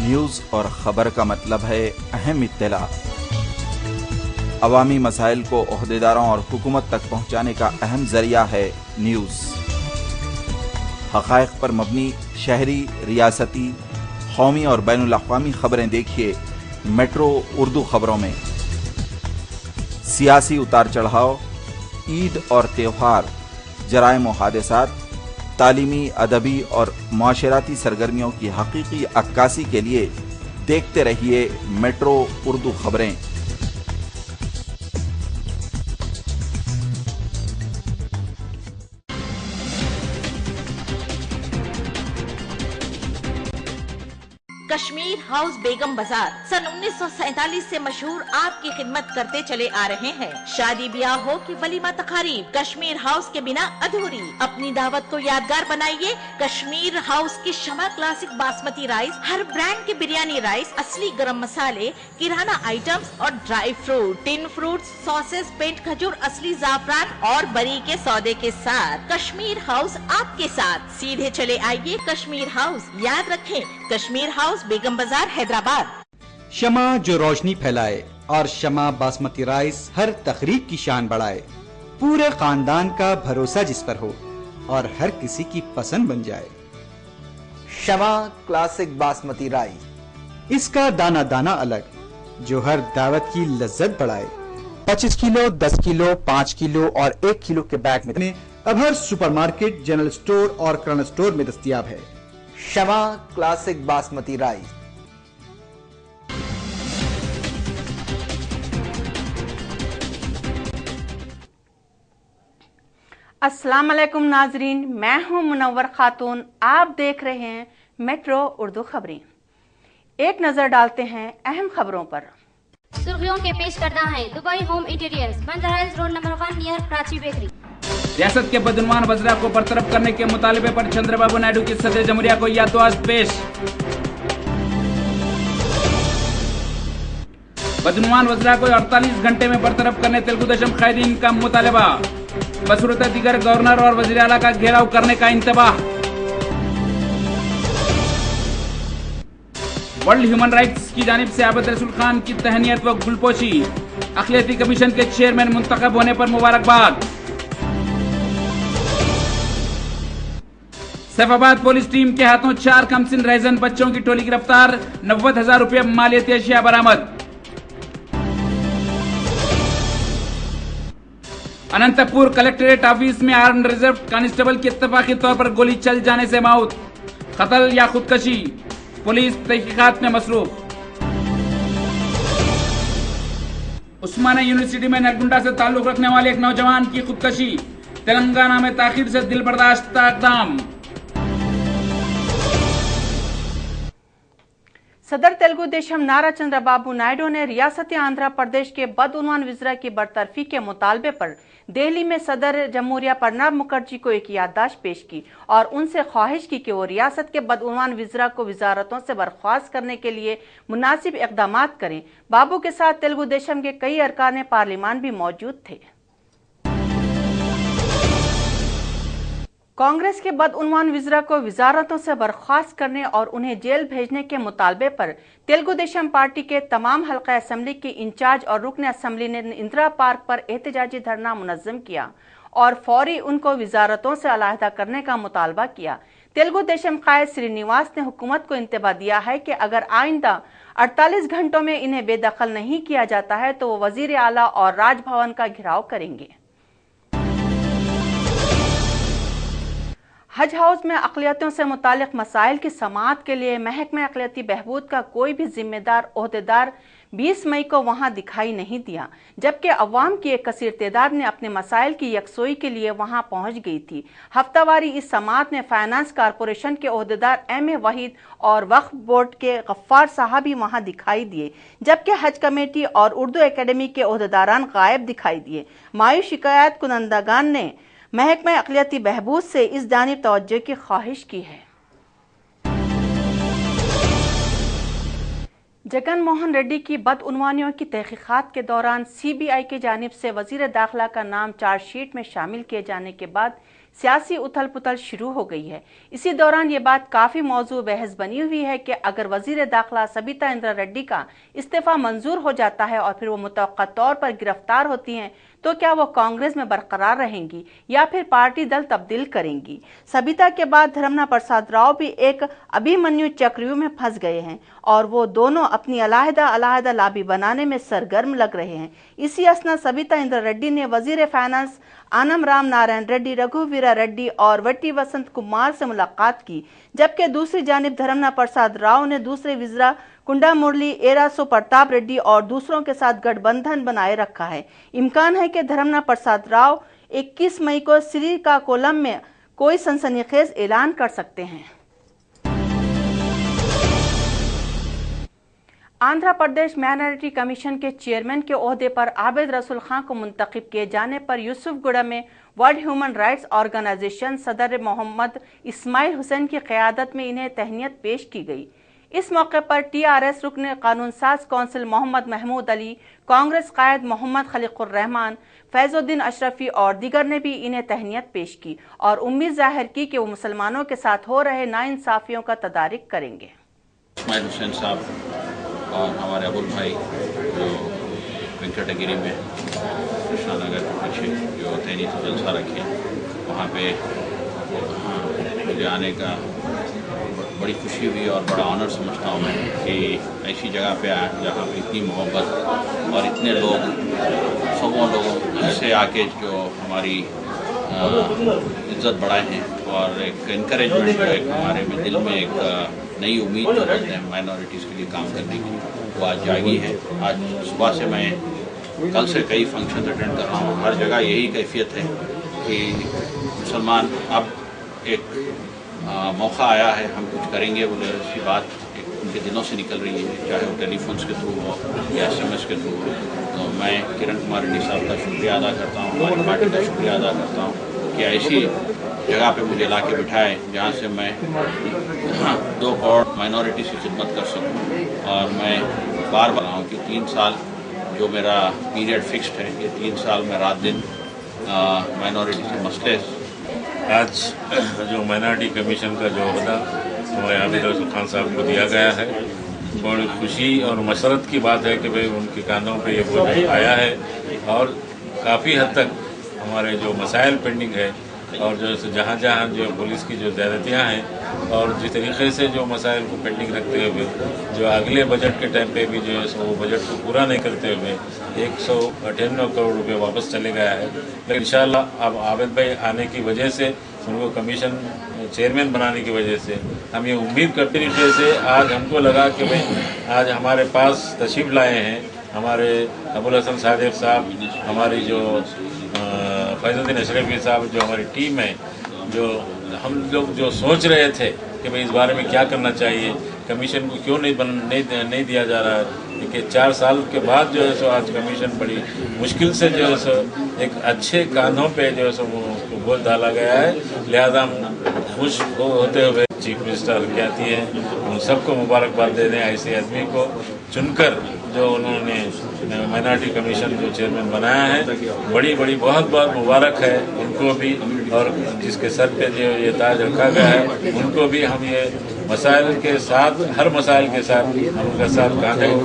News और ख़बर का मतलब है अहम इत्तला। अवामी मसाइल को ओहदेदारों और हुकूमत तक पहुँचाने का अहम ज़रिया है न्यूज़। हक़ाइक़ पर मबनी शहरी, रियासती, कौमी और बैनुल अक़वामी ख़बरें देखिए मेट्रो उर्दू ख़बरों में। सियासी उतार चढ़ाव, ईद और त्योहार, जराइम और हादसात, तालीमी, अदबी और मुआशराती सरगर्मियों की हकीकी अक्कासी के लिए देखते रहिए मेट्रो उर्दू खबरें। कश्मीर हाउस बेगम बाजार सन 1947 से मशहूर आपकी खिदमत करते चले आ रहे हैं। शादी ब्याह हो कि वलीमा तकारीब, कश्मीर हाउस के बिना अधूरी। अपनी दावत को यादगार बनाइए कश्मीर हाउस की शमा क्लासिक बासमती राइस, हर ब्रांड के बिरयानी राइस, असली गरम मसाले, किराना आइटम्स और dry fruit, tin fruits, sauces, पेंट खजूर, असली जाफरान और बरी के सौदे के साथ कश्मीर हाउस आपके साथ। सीधे चले आइए कश्मीर हाउस। याद रखें कश्मीर हाउस, बेगम बाजार, हैदराबाद। शमा जो रोशनी फैलाए और शमा बासमती राइस हर तकरीब की शान बढ़ाए। पूरे खानदान का भरोसा जिस पर हो और हर किसी की पसंद बन जाए। शमा क्लासिक बासमती राइस, इसका दाना दाना अलग जो हर दावत की लज्जत बढ़ाए। 25 किलो, 10 किलो, 5 किलो और 1 किलो के बैग में अब हर सुपरमार्केट, जनरल स्टोर और किराना स्टोर में दस्तयाब है। शमा क्लासिक बासमती राइस। अस्सलाम वालेकुम नाजरीन, मैं हूं मुनव्वर खातून। आप देख रहे हैं मेट्रो उर्दू खबरें। एक नजर डालते हैं अहम खबरों पर। सुर्खियों के पेश करना है Dubai home interiors, Banjara hills road number 1 near Karachi bakery. रियासत के बदनुमान वज़रा को बरतरफ करने के मुतालबे पर चंद्रबाबू नायडू की सदर जमहूरिया को याददाश्त पेश। बदनुमान वज़रा को 48 घंटे में बरतरफ करने तेलुगु देशम कायदीन का मुतालबा। बसूरत दीगर गवर्नर और वज़ीर आला का घेराव करने का इंतबाह। वर्ल्ड ह्यूमन राइट्स की जानिब से आबिद रसूल खान की तहनीत व गुलपोशी। अक़लियती कमीशन के चेयरमैन मुंतखब होने पर मुबारकबाद। सैफाबाद पुलिस टीम के हाथों 4 कमसिन रहज़न बच्चों की टोली गिरफ्तार, 90,000 रुपये मालियती अशिया बरामद। अनंतपुर कलेक्ट्रेट ऑफिस में आर्म्ड रिजर्व कांस्टेबल की इत्तफाकी तौर पर गोली चल जाने से मौत, कत्ल या खुदकशी, पुलिस तहकीकात में मसरूफ। उस्मानिया यूनिवर्सिटी में नरगुंडा से ताल्लुक रखने वाले एक नौजवान की खुदकशी, तेलंगाना में ताखीर से दिल बर्दाश्त इक़दाम। सदर तेलुगु देशम नारा चंद्रबाबू नायडू ने रियासती आंध्र प्रदेश के बदउनवान विज़रा की बरतरफी के मुतालबे पर दिल्ली में सदर जमहूरिया प्रणब मुखर्जी को एक याददाश्त पेश की और उनसे ख्वाहिश की कि वो रियासत के बदउनवान विज़रा को वजारतों से बर्खास्त करने के लिए मुनासिब इक़दाम करें। बाबू के साथ तेलुगु देशम के कई अरकान पार्लिमान भी मौजूद थे। कांग्रेस के बदउनवान विज़रा को वजारतों से बर्खास्त करने और उन्हें जेल भेजने के मुतालबे पर तेलुगु देशम पार्टी के तमाम हल्का असम्बली के इंचार्ज और रुकन असम्बली ने इंदिरा पार्क पर एहतजाजी धरना मुनज़्ज़म किया और फौरी उनको वजारतों से अलहदा करने का मुतालबा किया। तेलुगु देशम कायद श्रीनिवास ने हुकूमत को इंतबाह दिया है कि अगर आइंदा 48 घंटों में इन्हें बेदखल नहीं किया जाता है तो वो वजीर आला और राजभवन का घेराव करेंगे। हज हाउस में अक़लियतों से मुतालिक मसाइल की समाअत के लिए महकमा अक़लियती बहबूद का कोई भी जिम्मेदार ओहदेदार 20 मई को वहां दिखाई नहीं दिया, जबकि अवाम की एक कसीर तादाद ने अपने मसाइल की यकसोई के लिए वहां पहुंच गई थी। हफ्तावारी इस समाअत में फाइनेंस कॉरपोरेशन के ओहदेदार M.A. वहीद और वक्फ बोर्ड के गफ्फार साहब भी वहां दिखाई दिए, जबकि हज कमेटी और उर्दू एकेडमी के ओहदेदारान गायब दिखाई दिए। मायूस शिकायत कुनंदगान ने महकमा अक़लियती बहबूद से इस जानिब तवज्जो की ख्वाहिश की है। जगन मोहन रेड्डी की बदउनवानियों की तहकीकात के दौरान CBI की जानिब से वजीर दाखिला का नाम चार्जशीट में शामिल किए जाने के बाद सियासी उथल पुथल शुरू हो गई है। इसी दौरान ये बात काफी मौजू बहस बनी हुई है कि अगर वजीर दाखिला सबिता इंद्रा रेड्डी का इस्तीफा मंजूर हो जाता है और फिर वो मुतवक्का तौर पर गिरफ्तार होती हैं तो क्या वो कांग्रेस में बरकरार रहेंगी या फिर पार्टी दल तब्दील करेंगी। सबिता के बाद धर्मना प्रसाद राव भी एक अभिमन्यु चक्रव्यूह में फंस गए हैं और वो दोनों अपनी अलग-अलग लाबी बनाने में सरगर्म लग रहे हैं। इसी असना सबिता इंद्रा रेड्डी ने वजीर फाइनेंस आनम राम नारायण रेड्डी, रघुवीरा रेड्डी और वट्टी वसंत कुमार से मुलाकात की, जबकि दूसरी जानिब धर्मना प्रसाद राव ने दूसरे विज़रा कुंडा मुरली, एरासो प्रताप रेड्डी और दूसरों के साथ गठबंधन बनाए रखा है। इम्कान है कि धर्मना प्रसाद राव 21 मई को श्रीकाकुलम में कोई सनसनीखेज ऐलान कर सकते हैं। आंध्र प्रदेश माइनॉरिटी कमीशन के चेयरमैन के ओहदे पर आबिद रसूल खान को मुंतखब किए जाने पर यूसुफगुड़ा में वर्ल्ड ह्यूमन राइट्स ऑर्गेनाइजेशन सदर मोहम्मद इस्माइल हुसैन की क़यादत में इन्हें तहनीत पेश की गई। इस मौके पर TRS रुकन कानून साज कौंसिल मोहम्मद महमूद अली, कांग्रेस कायद मोहम्मद खलीकुर रहमान, फैजुद्दीन अशरफी और दीगर ने भी इन्हें तहनीत पेश की और उम्मीद जाहिर की कि वो मुसलमानों के साथ हो रहे नाइंसाफियों का तदारिक करेंगे। इस्माइल हुसैन साहब और हमारे अबुल भाई जो वेंकटगिरी में कृष्णा नगर के पीछे जो तैनीत जलसा रखे वहाँ पे मुझे आने का बड़ी खुशी हुई और बड़ा ऑनर समझता हूँ मैं कि ऐसी जगह पे आया जहाँ पे इतनी मोहब्बत और इतने लोग सौ लोगों से आके जो हमारी इज्जत बढ़ाए हैं और एक इनकरेजमेंट जो एक हमारे में दिल में एक नई उम्मीद जो रखते हैं माइनॉरिटीज़ के लिए काम करने की, वो आज जागी है। आज सुबह से मैं कल से कई फंक्शन अटेंड कर रहा हूँ, हर जगह यही कैफियत है कि मुसलमान अब एक मौका आया है, हम कुछ करेंगे बोले ऐसी बात उनके दिलों से निकल रही है, चाहे वो टेलीफोन्स के थ्रू हो या SMS के थ्रू हो। तो मैं किरण कुमार रेड्डी साहब का शुक्रिया अदा करता हूँ, हमारी पार्टी का शुक्रिया अदा करता हूँ कि ऐसी जगह पे मुझे ला के बिठाए जहाँ से मैं 2 करोड़ माइनॉरिटीज़ की खिदमत कर सकूँ। और मैं बार बार रहा हूँ कि 3 साल जो मेरा पीरियड फिक्स्ड है, ये 3 साल में रात दिन माइनॉरिटी के मसले। आज जो माइनॉरिटी कमीशन का जो होता हमारे आबिद रसूल खान साहब को दिया गया है, बड़ी खुशी और मसरत की बात है कि भाई उनके कानों पे ये बोझ आया है और काफ़ी हद तक हमारे जो मसाइल पेंडिंग है और जो जहाँ जहाँ जो पुलिस की जो ज़्यादतियाँ हैं और जिस तरीके से जो मसाइल को पेंडिंग रखते हुए जो अगले बजट के टाइम पे भी जो है वो बजट को पूरा नहीं करते हुए 198 करोड़ रुपए वापस चले गया है। लेकिन इंशाल्लाह अब आबिद भाई आने की वजह से, उनको कमीशन चेयरमैन बनाने की वजह से हम ये उम्मीद करते तरीके से आज हमको लगा कि भाई आज हमारे पास तशरीफ लाए हैं हमारे अबुल हसन सादिक साहब, हमारी जो फैजुद्दीन अशरफी साहब, जो हमारी टीम है, जो हम लोग जो सोच रहे थे कि भाई इस बारे में क्या करना चाहिए, कमीशन को क्यों नहीं दिया जा रहा है, कि 4 साल के बाद जो है सो आज कमीशन बड़ी मुश्किल से जो है सो एक अच्छे कानों पे जो है सो वो बोझ डाला गया है। लिहाजा हम खुश होते हुए चीफ मिनिस्टर कहती है उन सबको मुबारकबाद दे दें, ऐसे आदमी को चुनकर जो उन्होंने माइनॉरिटी कमीशन जो चेयरमैन बनाया है, बड़ी बहुत मुबारक है उनको भी। और जिसके सर पे जो ये ताज रखा गया है उनको भी हम ये मसाइल के साथ, हर मसाइल के साथ हम उनके साथ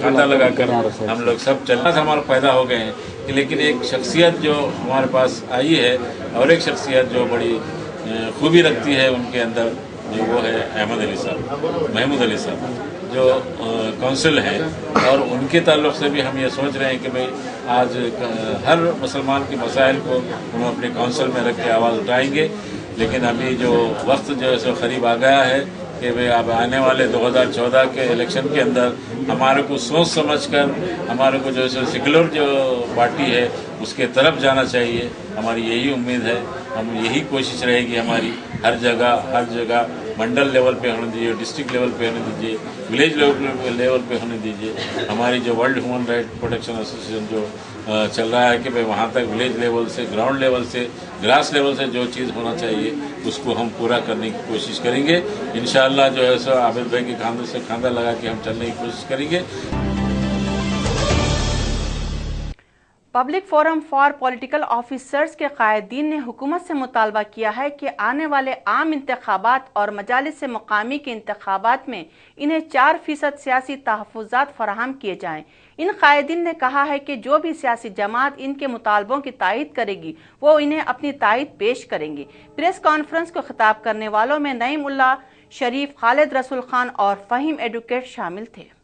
कांधा लगाकर हम लोग सब चलना से हमारा फायदा हो गए हैं। लेकिन एक शख्सियत जो हमारे पास आई है और एक शख्सियत जो बड़ी खूबी रखती है उनके अंदर, जो वो है महमूद अली साहब जो कौंसिल हैं, और उनके ताल्लुक से भी हम ये सोच रहे हैं कि भाई आज हर मुसलमान के मसाइल को हम अपने कौंसिल में रख के आवाज़ उठाएंगे। लेकिन अभी जो वक्त जो है सो करीब आ गया है कि भाई अब आने वाले 2014 के इलेक्शन के अंदर हमारे को सोच समझकर हमारे को जो है सेक्युलर जो पार्टी है उसके तरफ जाना चाहिए। हमारी यही उम्मीद है, हम यही कोशिश रहेगी हमारी हर जगह मंडल लेवल पे होने दीजिए, डिस्ट्रिक्ट लेवल पे होने दीजिए, विलेज लेवल पे होने दीजिए। हमारी जो world human right protection association जो चल रहा है कि भाई वहाँ तक विलेज लेवल से, ग्राउंड लेवल से, ग्रास लेवल से जो चीज़ होना चाहिए उसको हम पूरा करने की कोशिश करेंगे। इंशाअल्लाह जो है सो आबिद भाई के खांधे से खांधा लगा के हम चलने की कोशिश करेंगे। Public forum for political officers के कायदीन ने हुकूमत से मुतालबा किया है कि आने वाले आम इंतखाबात और मजालिस मुकामी के इंतखाबात में इन्हें 4% सियासी तहफ़्फ़ुज़ात फराहम किए जाएं। इन कायदीन ने कहा है कि जो भी सियासी जमात इनके मुतालबों की तायद करेगी वो इन्हें अपनी तायद पेश करेंगे। प्रेस कॉन्फ्रेंस को खिताब करने वालों में नईम उल्लाह शरीफ, खालिद रसूल खान और फ़हीम एडवोकेट शामिल थे।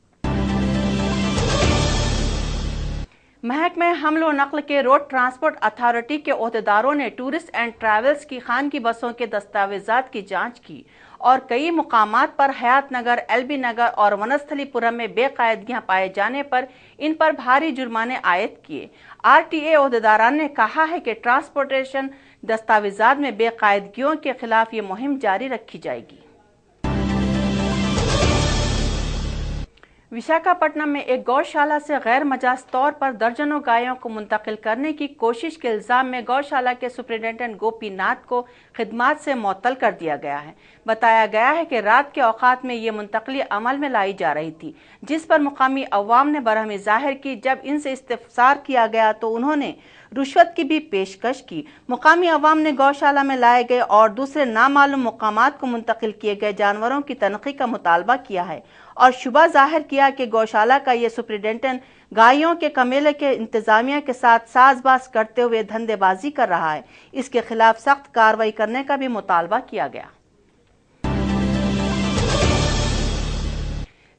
महकमे हमलो नकल के रोड ट्रांसपोर्ट अथॉरिटी के ओहदेदारों ने टूरिस्ट एंड ट्रैवल्स की खानगी बसों के दस्तावेजात की जांच की और कई मुकामात पर हयात नगर, एलबी नगर और वनस्थलीपुरम में बेकायदगियां पाए जाने पर इन पर भारी जुर्माने आयद किए। आरटीए ओहदेदारान ने कहा है कि ट्रांसपोर्टेशन दस्तावेजात में बेकायदगियों के खिलाफ ये मुहिम जारी रखी जाएगी। विशाखापट्टनम में एक गौशाला से गैर मजाज तौर पर दर्जनों गायों को मुंतकिल करने की कोशिश के इल्जाम में गौशाला के सुपरिटेंडेंट गोपीनाथ को खिदमात से मुअत्तल कर दिया गया है। बताया गया है कि रात के औकात में ये मुंतकली अमल में लाई जा रही थी, जिस पर मुकामी अवाम ने बरहमी जाहिर की। जब इनसे इस्तिफसार किया गया तो उन्होंने रुश्वत की भी पेशकश की। मुकामी अवाम ने गौशाला में लाए गए और दूसरे नामालूम मुकामात को मुंतकिल किए गए जानवरों की तनखी का मुतालबा किया है और शुबा जाहिर किया कि गौशाला का ये सुपरिटेंडेंट गायों के कमेले के इंतजामिया के साथ साजबाज करते हुए धंधेबाजी कर रहा है। इसके खिलाफ सख्त कार्रवाई करने का भी मुतालबा किया गया।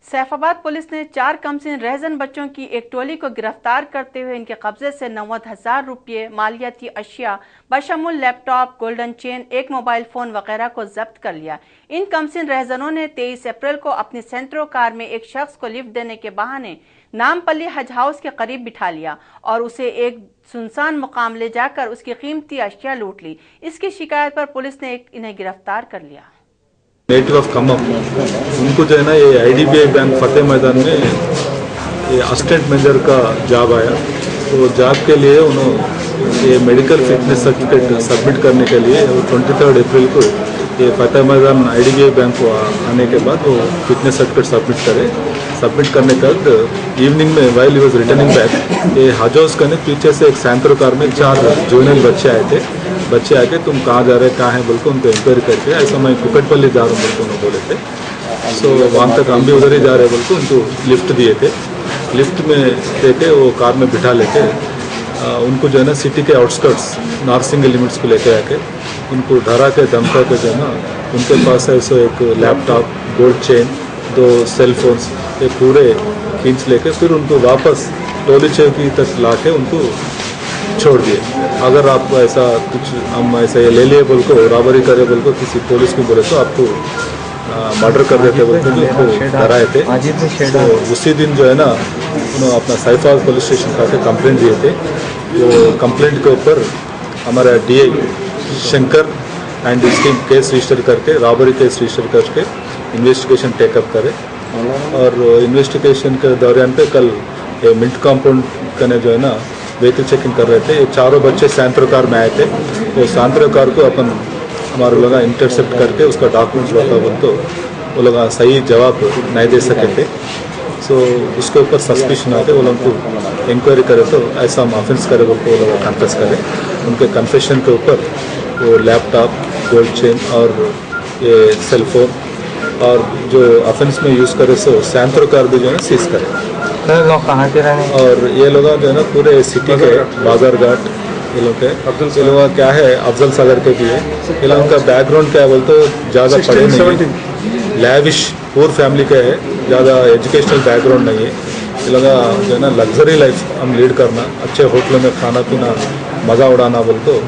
सैफाबाद पुलिस ने 4 कमसिन रहजन बच्चों की एक टोली को गिरफ्तार करते हुए इनके कब्जे से 90,000 रुपये, मालियाती अशिया बशमुल लैपटॉप, गोल्डन चेन, एक मोबाइल फोन वगैरह को जब्त कर लिया। इन कमसिन रहजनों ने 23 अप्रैल को अपनी सेंट्रो कार में एक शख्स को लिफ्ट देने के बहाने नामपल्ली हज हाउस के करीब बिठा लिया और उसे एक सुनसान मुकाम ले जाकर उसकी कीमती अशिया लूट ली। इसकी शिकायत पर पुलिस ने इन्हें गिरफ्तार कर लिया। नेटिव ऑफ खम्मम, उनको जो है ना ये IDBI बैंक फतेह मैदान में ये असिस्टेंट मैनेजर का जॉब आया। तो जॉब के लिए उन्होंने ये मेडिकल फिटनेस सर्टिफिकेट सबमिट करने के लिए 23 अप्रैल को ये फतेह मैदान IDBI बैंक को आने के बाद वो फिटनेस सर्टिफिकेट सबमिट करे। सबमिट करने के बाद इवनिंग में while he was returning back, ये हज हाउस का पीछे से एक सैंट्रो कार में 4 जुवेनाइल बच्चे आए थे। बच्चे आके तुम कहाँ जा रहे, कहाँ हैं बोल के उनको इंक्वायरी करके, ऐसा मैं कुकटपल्ली जा रहा हूँ बोल के उन्होंने बोले थे। सो वहाँ तक हम भी उधर ही जा रहे बोल के उनको लिफ्ट दिए थे। लिफ्ट में देके वो कार में बिठा लेके उनको जो है ना सिटी के आउटस्कर्ट्स नारसिंग लिमिट्स को लेके आके उनको डरा के धमका के जो है ना उनके पास ऐसे एक laptop, gold chain, 2 cell phones ये पूरे खींच लेके फिर उनको वापस टोली चौकी तक ला के उनको छोड़ दिए। अगर आप ऐसा कुछ हम ऐसा ये ले लिए बोल को रॉबरी करे बोल को किसी पुलिस को बोले तो आपको मर्डर कर देते बोल के उनको डराए थे। तो उसी दिन जो है ना उन्होंने अपना सैफाबाद पुलिस स्टेशन का कंप्लेंट दिए थे। जो कंप्लेंट के ऊपर हमारा DI शंकर एंड इस टीम केस रजिस्टर करके रॉबरी केस रजिस्टर करके इन्वेस्टिगेशन टेकअप करे और इन्वेस्टिगेशन के दौरान पे कल मिंट कॉम्पाउंड का जो है ना व्हीकल चेकिंग कर रहे थे। ये 4 बच्चे सैंट्रो कार में आए थे। तो सैंट्रो कार को अपन हमारे लोग इंटरसेप्ट करके उसका डॉक्यूमेंट्स होता बोल तो वो लोग सही जवाब नहीं दे सके थे। सो उसके ऊपर सस्पिशन आते वो लोग को इंक्वायरी करे तो ऐसा हम ऑफेंस करे बोल को वो लोग कन्फेस करें। उनके कन्फेशन के ऊपर वो लैपटॉप, गोल्ड चेन और ये सेल फोन और जो ऑफेंस में यूज़ करे सो सैंट्रो कार भी जो है सीज करें। लोग कहाँ के रहने और ये लोग जो है ना पूरे सिटी के बाजार घाट ये लोग के ये लोग क्या है अफजल सागर के भी है। ये लोगों का बैकग्राउंड क्या है बोलते तो ज़्यादा पढ़े नहीं, लैविश पूर फैमिली का है, ज़्यादा एजुकेशनल बैकग्राउंड नहीं है। ये लोग जो है ना लग्जरी लाइफ हम लीड करना, अच्छे होटलों में खाना पीना मज़ा उड़ाना बोल तो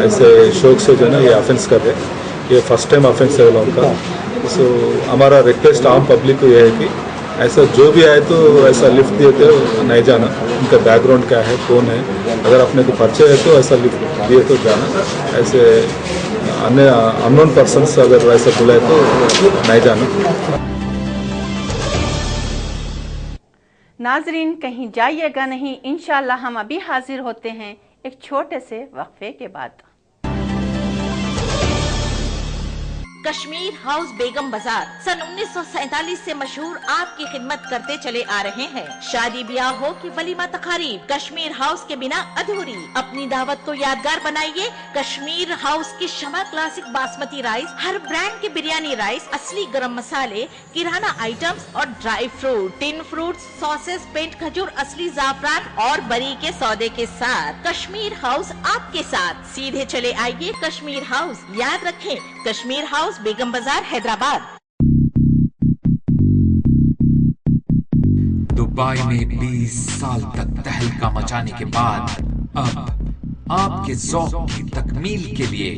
ऐसे शौक से जो है ना ये ऑफेंस कर रहे। ये फर्स्ट टाइम ऑफेंस है लोगों का। सो हमारा रिक्वेस्ट आम पब्लिक को यह है कि ऐसा जो भी आए तो ऐसा लिफ्ट दिए थे नहीं जाना, उनका बैकग्राउंड क्या है, कौन है, अगर अपने को परिचय है तो ऐसा लिफ्ट दिए तो जाना, ऐसे अन्य अननोन पर्सन्स अगर ऐसा बुलाए तो नहीं जाना। नाजरीन कहीं जाइएगा नहीं, इंशाअल्लाह हम अभी हाजिर होते हैं एक छोटे से वक्फे के बाद। कश्मीर हाउस बेगम बाजार सन 1947 से मशहूर आपकी खिदमत करते चले आ रहे हैं। शादी ब्याह हो कि वलीमा तकारीब, कश्मीर हाउस के बिना अधूरी। अपनी दावत को यादगार बनाइए कश्मीर हाउस की शमा क्लासिक बासमती राइस, हर ब्रांड के बिरयानी राइस, असली गरम मसाले, किराना आइटम्स और dry fruit, tin fruits, sauces, पेंट खजूर, असली जाफरान और बरी के सौदे के साथ। कश्मीर हाउस आपके साथ। सीधे चले आइए कश्मीर हाउस। याद रखें कश्मीर हाउस बेगम बाजार हैदराबाद। दुबई में 20 साल तक तहलका मचाने के बाद अब आपके ज़ौक़ की तकमील के लिए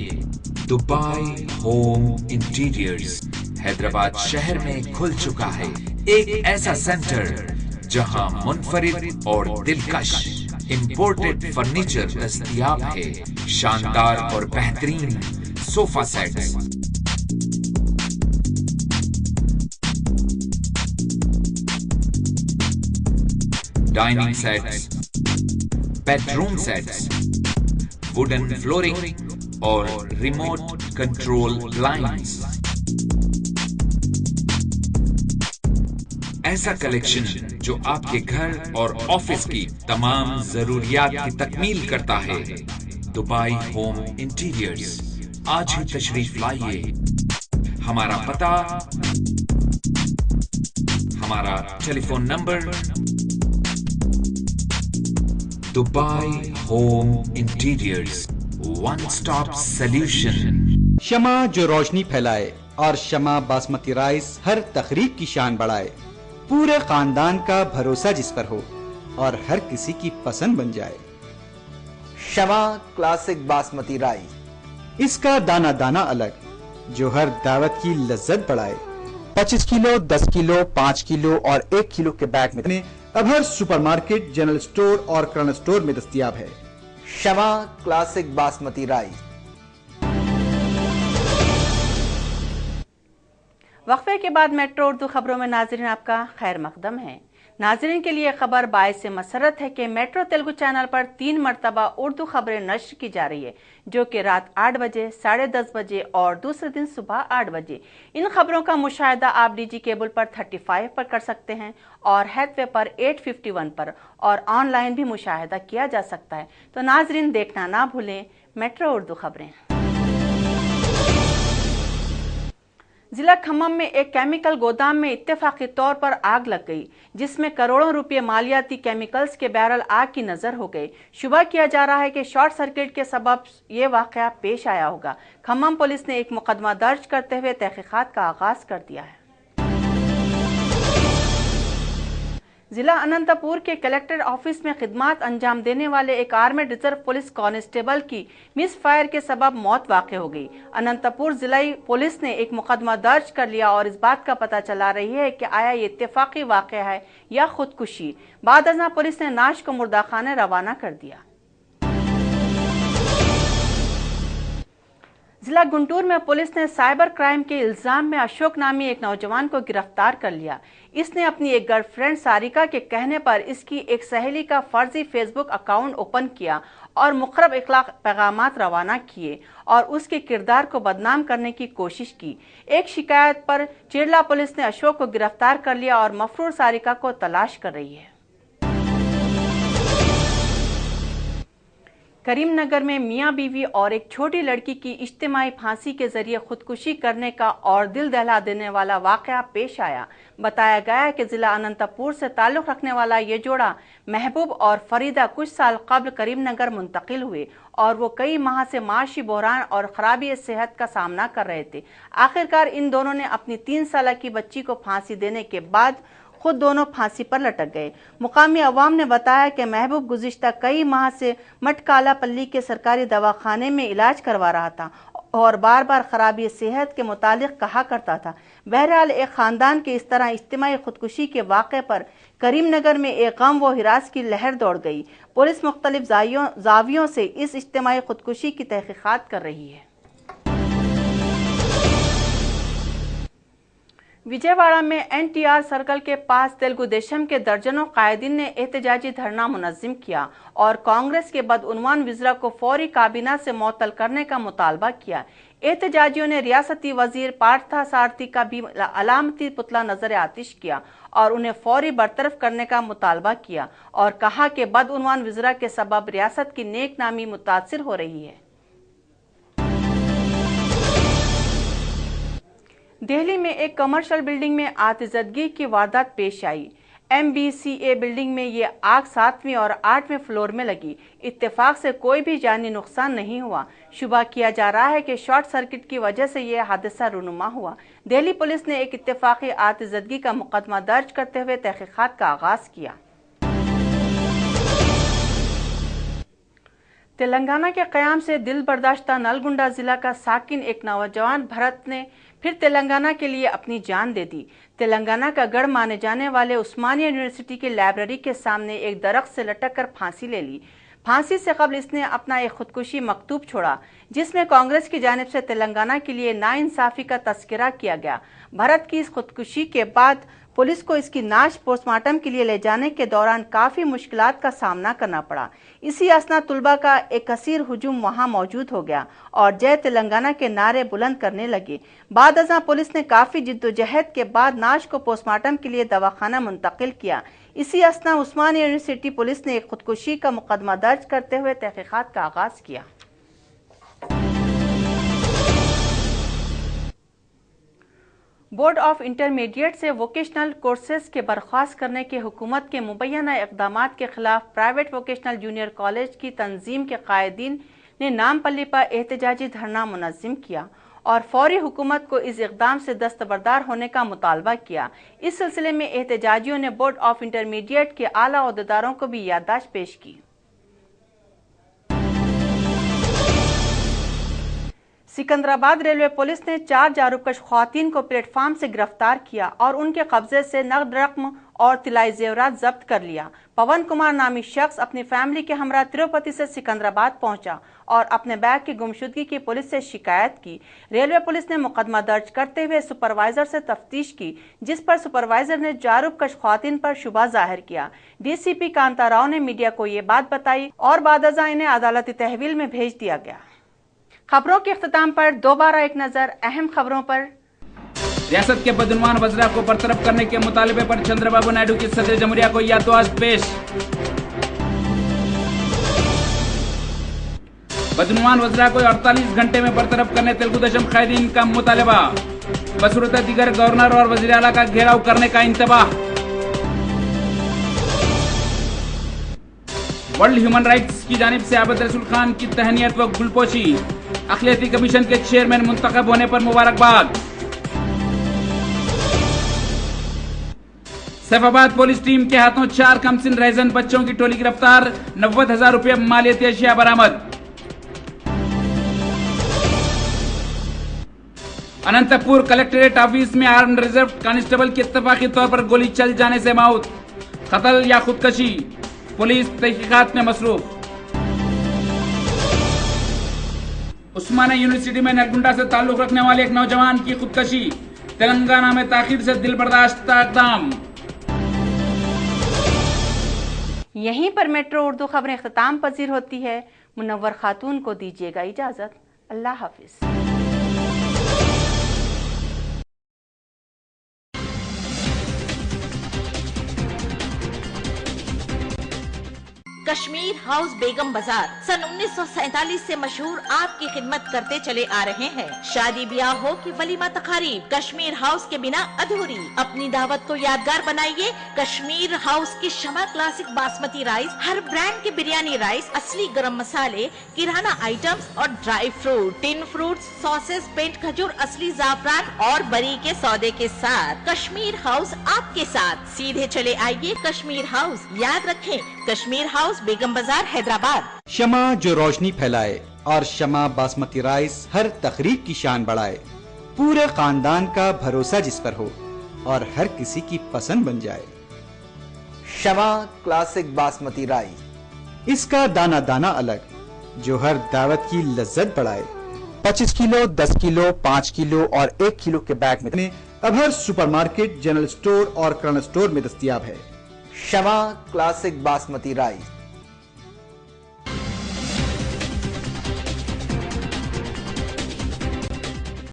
दुबई होम इंटीरियर्स हैदराबाद शहर में खुल चुका है एक ऐसा सेंटर जहां मुनफरिद और दिलकश इंपोर्टेड फर्नीचर दस्तयाब है। शानदार और बेहतरीन sofa sets, dining sets, bedroom sets, wooden flooring और रिमोट कंट्रोल ब्लाइंड्स। ऐसा कलेक्शन जो आपके घर और ऑफिस की तमाम जरूरियात की तकमील करता है। दुबई होम इंटीरियर्स, आज ही तशरीफ लाइए। हमारा पता, हमारा telephone number, Dubai home interiors, one stop solution. शमा जो रोशनी फैलाए और शमा बासमती राइस हर तकरीब की शान बढ़ाए। पूरे खानदान का भरोसा जिस पर हो और हर किसी की पसंद बन जाए। शमा क्लासिक बासमती राइस, इसका दाना दाना अलग, जो हर दावत की लज्जत बढ़ाए। 25 किलो, 10 किलो, 5 किलो और 1 किलो के बैग में अब हर सुपरमार्केट, जनरल स्टोर और किराना स्टोर में दस्तयाब है। शमा क्लासिक बासमती राइस। वक्फे के बाद मेट्रो उर्दू खबरों में नाजरीन आपका खैर मकदम है। नाजरीन के लिए खबर बाइस से मसरत है कि मेट्रो तेलुगु चैनल पर 3 मरतबा उर्दू खबरें नश्र की जा रही है, जो कि रात 8 बजे, 10:30 बजे और दूसरे दिन सुबह 8 बजे। इन खबरों का मुशाहिदा आप डीजी केबल पर 35 पर कर सकते हैं और हैथवे पर 851 पर और ऑनलाइन भी मुशाहिदा किया जा सकता है। तो नाजरीन देखना ना भूलें मेट्रो उर्दू खबरें। जिला खम्मम में एक केमिकल गोदाम में इत्तेफाकी तौर पर आग लग गई, जिसमें करोड़ों रुपए मालियाती केमिकल्स के बैरल आग की नजर हो गए। शुबह किया जा रहा है कि शॉर्ट सर्किट के सबब ये वाकया पेश आया होगा। खम्मम पुलिस ने एक मुकदमा दर्ज करते हुए तहकीकात का आगाज कर दिया है। जिला अनंतपुर के कलेक्टर ऑफिस में खिदमात अंजाम देने वाले एक आर्मी रिजर्व पुलिस कांस्टेबल की मिस फायर के सबब मौत वाक़ हो गई। अनंतपुर जिलाई पुलिस ने एक मुकदमा दर्ज कर लिया और इस बात का पता चला रही है कि आया ये इत्तेफाकी वाक़या है या खुदकुशी। बाद अज़ां पुलिस ने नाश को मुर्दाखाने रवाना कर दिया। जिला गुंटूर में पुलिस ने साइबर क्राइम के इल्जाम में अशोक नामी एक नौजवान को गिरफ्तार कर लिया। इसने अपनी एक गर्लफ्रेंड सारिका के कहने पर इसकी एक सहेली का फर्जी फेसबुक अकाउंट ओपन किया और मुखरब इखलाक पैगामात रवाना किए और उसके किरदार को बदनाम करने की कोशिश की। एक शिकायत पर चिरला पुलिस ने अशोक को गिरफ्तार कर लिया और मफरूर सारिका को तलाश कर रही है। करीमनगर में मियां बीवी और एक छोटी लड़की की इज्तिमाई फांसी के जरिए खुदकुशी करने का और दिल दहला देने वाला वाकया पेश आया। बताया गया है कि जिला अनंतपुर से ताल्लुक रखने वाला ये जोड़ा महबूब और फरीदा कुछ साल कबल करीमनगर मुंतकिल हुए और वो कई माह से माशी बहरान और खराबी सेहत का सामना कर रहे थे। आखिरकार इन दोनों ने अपनी 3 साल की बच्ची को फांसी देने के बाद खुद दोनों फांसी पर लटक गए। मुकामी अवाम ने बताया कि महबूब गुज़िश्ता कई माह से मटकाला पल्ली के सरकारी दवाखाने में इलाज करवा रहा था और बार बार खराबी सेहत के मुतालिक कहा करता था। बहरहाल एक खानदान के इस तरह इज्तिमाई खुदकुशी के वाक़े पर करीमनगर में एक गम व हिरास की लहर दौड़ गई। पुलिस मुख्तलिफ जावियों से इस इज्तिमाई खुदकुशी की तहकीकात कर रही है। विजयवाड़ा में एनटीआर सर्कल के पास तेलुगु देशम के दर्जनों कायदीन ने एहतजाजी धरना मुनज़्ज़म किया और कांग्रेस के बदउनवान वज़ीरा को फौरी काबीना से मुअत्तल करने का मुतालबा किया। एहतजाजियों ने रियासती वजीर पार्था सारथी का भी अलामती पुतला नजर आतिश किया और उन्हें फौरी बरतरफ करने का मुतालबा किया और कहा कि बदउनवान वज़ीरा के सबब रियासत की नेक नामी मुतासिर हो रही है। दिल्ली में एक कमर्शियल बिल्डिंग में आतिशबाजी की वारदात पेश आई। MBCA बिल्डिंग में ये आग 7वीं और 8वें फ्लोर में लगी। इत्तेफाक से कोई भी जानी नुकसान नहीं हुआ। शुबा किया जा रहा है कि शॉर्ट सर्किट की वजह से यह हादसा रूनुमा हुआ। दिल्ली पुलिस ने एक इत्तेफाकी आतिशबाजी का मुकदमा दर्ज करते हुए तहकीकात का आगाज किया। तेलंगाना के क़याम से दिल बर्दाश्ता नलगुंडा जिला का साकिन एक नौजवान भरत ने फिर तेलंगाना के लिए अपनी जान दे दी। तेलंगाना का गढ़ माने जाने वाले उस्मानिया यूनिवर्सिटी की लाइब्रेरी के सामने एक दरख्त से लटक कर फांसी ले ली। फांसी से कबल इसने अपना एक खुदकुशी मकतूब छोड़ा जिसमें कांग्रेस की जानिब से तेलंगाना के लिए नाइंसाफी का तस्करा किया गया। भरत की इस खुदकुशी के बाद पुलिस को इसकी नाश पोस्टमार्टम के लिए ले जाने के दौरान काफी मुश्किलात का सामना करना पड़ा। इसी असना तुलबा का एक कसीर हुजूम वहां मौजूद हो गया और जय तेलंगाना के नारे बुलंद करने लगे। बाद अज़ां पुलिस ने काफी जिद्दोजहद के बाद नाश को पोस्टमार्टम के लिए दवाखाना मुंतकिल किया। इसी असना उस्मानिया यूनिवर्सिटी पुलिस ने एक खुदकुशी का मुकदमा दर्ज करते हुए तहकीकात का आगाज किया। बोर्ड ऑफ इंटरमीडिएट से वोकेशनल कोर्सेज के बर्खास्त करने के हुकूमत के मुबैना इक़दामात के खिलाफ प्राइवेट वोकेशनल जूनियर कॉलेज की तंजीम के कायदीन ने नामपल्ली पर एहतजाजी धरना मुनज़्ज़म किया और फौरी हुकूमत को इस इक़दाम से दस्तबरदार होने का मुतालबा किया। इस सिलसिले में एहतजाजियों ने बोर्ड ऑफ इंटरमीडिएट के आला ओहदेदारों को भी याददाश्त पेश की। सिकंदराबाद रेलवे पुलिस ने 4 जारूबकश ख्वातीन को प्लेटफार्म से गिरफ्तार किया और उनके कब्जे से नकद रकम और तिलाई जेवरात जब्त कर लिया। पवन कुमार नामी शख्स अपनी फैमिली के हमरा तिरुपति से सिकंदराबाद पहुंचा और अपने बैग की गुमशुदगी की पुलिस से शिकायत की। रेलवे पुलिस ने मुकदमा दर्ज करते हुए सुपरवाइजर से तफ्तीश की, जिस पर सुपरवाइजर ने जारूबकश ख्वातीन पर शुबा जाहिर किया। डीसीपी कांता राव ने मीडिया को ये बात बताई और बाद अज़ां इन्हें अदालती तहवील में भेज दिया गया। खबरों के इख्तिताम पर दोबारा एक नजर अहम खबरों पर। रियासत के बदउनवान वज़ीरा को बरतरफ करने के मुतालबे पर चंद्रबाबू नायडू की सदर जमहूरिया को याददाश्त पेश। बदउनवान वज़ीरा को 48 घंटे में बरतरफ करने तेलुगु देशम कायदीन का मुतालबा। बसूरत दीगर गवर्नर और वज़ीर आला का घेराव करने का इंतबाह। वर्ल्ड ह्यूमन राइट्स की जानिब से आबिद रसूल खान की तहनीत व गुलपोशी। अखिलेती कमीशन के चेयरमैन मुंतखब होने पर मुबारकबाद। सैफाबाद पुलिस टीम के हाथों 4 कमसिन रैजन बच्चों की टोली गिरफ्तार। 90,000 रुपये मालियती अशिया बरामद। अनंतपुर कलेक्ट्रेट ऑफिस में आर्म्ड रिजर्व कांस्टेबल की इत्तफाकी तौर पर गोली चल जाने से मौत। कत्ल या खुदकशी, पुलिस तहकीकात में मसरूफ। उस्मानिया यूनिवर्सिटी में नलगुंडा से ताल्लुक रखने वाले एक नौजवान की खुदकशी। तेलंगाना में ताखीर से दिल बर्दाश्ता इक़दाम। यहीं पर मेट्रो उर्दू खबरें इख्तिताम पजीर होती है। मुनव्वर खातून को दीजिएगा इजाजत। अल्लाह हाफिज। कश्मीर हाउस बेगम बाजार सन 1947 से मशहूर आपकी खिदमत करते चले आ रहे हैं। शादी ब्याह हो कि वलीमा तकारीब, कश्मीर हाउस के बिना अधूरी। अपनी दावत को यादगार बनाइए कश्मीर हाउस की शमा क्लासिक बासमती राइस, हर ब्रांड के बिरयानी राइस, असली गरम मसाले, किराना आइटम्स और dry fruit, tin fruits, sauces, पेंट खजूर, असली जाफरान और बरी के सौदे के साथ कश्मीर हाउस आपके साथ। सीधे चले आइए कश्मीर हाउस। याद रखें कश्मीर हाउस बेगम बाजार हैदराबाद। शमा जो रोशनी फैलाए और शमा बासमती राइस हर तकरीब की शान बढ़ाए। पूरे खानदान का भरोसा जिस पर हो और हर किसी की पसंद बन जाए। शमा क्लासिक बासमती राइस, इसका दाना दाना अलग जो हर दावत की लज्जत बढ़ाए। 25 किलो, 10 किलो, 5 किलो और 1 किलो के बैग में अब हर सुपरमार्केट, जनरल स्टोर और किराना स्टोर में दस्तयाब है। शमा क्लासिक बासमती राइस।